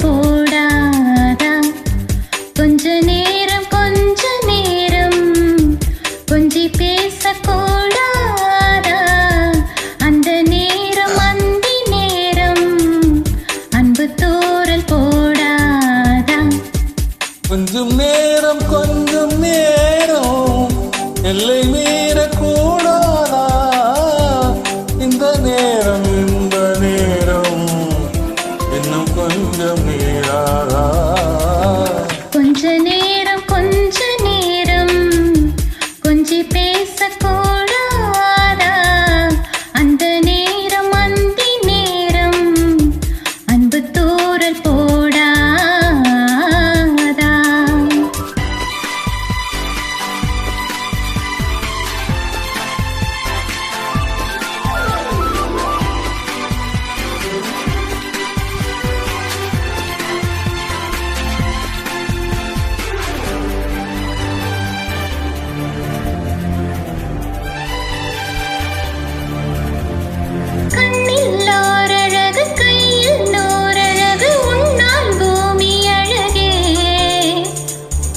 போடாதா கொஞ்ச நேரம் கொஞ்சி பேசக்கூடாதா அந்த நேரம் அந்தி நேரம் அன்பு தூரல் போடாதா கொஞ்சம் நேரம் எல்லை மீறக்கூடாதா இந்த நேரம் இன்னும் கொஞ்சம் மீறாதா கொஞ்ச நேரம் கொஞ்சி பேசக்கூடாதா அந்த நேரம் அந்தி நேரம் அன்பு தூரல் போடாதா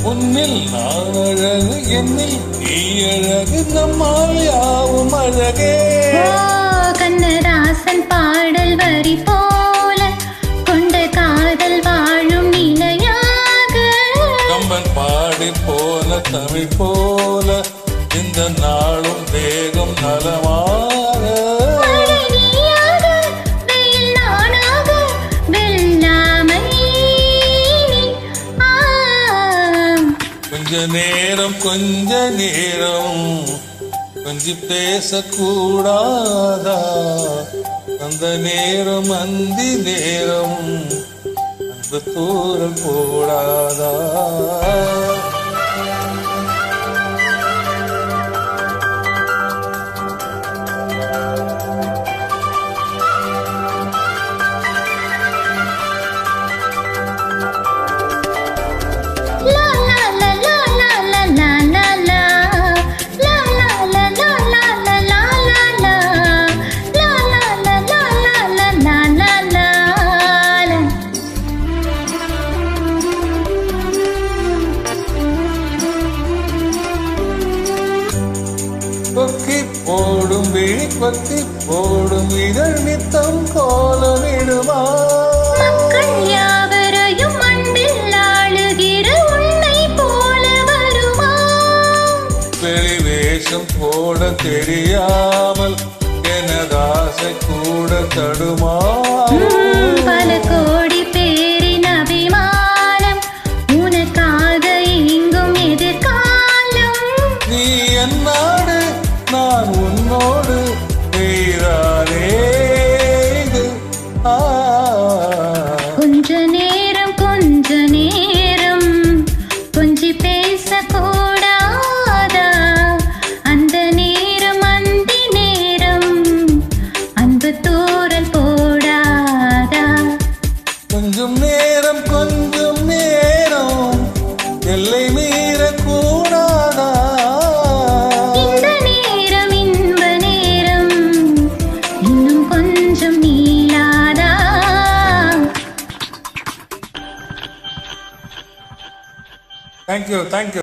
உன்னில் நான் அழகு என்னில் நீ அழகு நம்மால் யாவும் அழகே கண்ணதாசன் பாடல் வரி போல கொண்ட காதல் வாழும் நிலையாக கம்பன் பாடி போல தமிழ் போல இந்த நாளும் வேகம் நலமாக கொஞ்ச நேரம் கொஞ்சி பேசக்கூடாதா அந்த நேரம் அந்தி நேரம் அன்பு தூரல் போடாதா கொத்தி போடும் இதழ் நித்தம் கோலமிடுமா மக்கள் யாவரையும் அன்பில் ஆளுகிற உன்னை போல வருமா வெளி வேஷம் போட தெரியாமல் எனதாசை கூட தடுமா பல கோடி பேரின் அபிமானம் உனக்காக இங்கும் எதிர்காலம் நீ என்னாடு நான் உன்னோடு கொஞ்ச நேரம் கொஞ்சி பேசக்கூடாதா அந்த நேரம் அந்தி நேரம் அன்பு தூரல் போடாதா கொஞ்சம் நேரம் எல்லை மீறக்கூடாதா Thank you.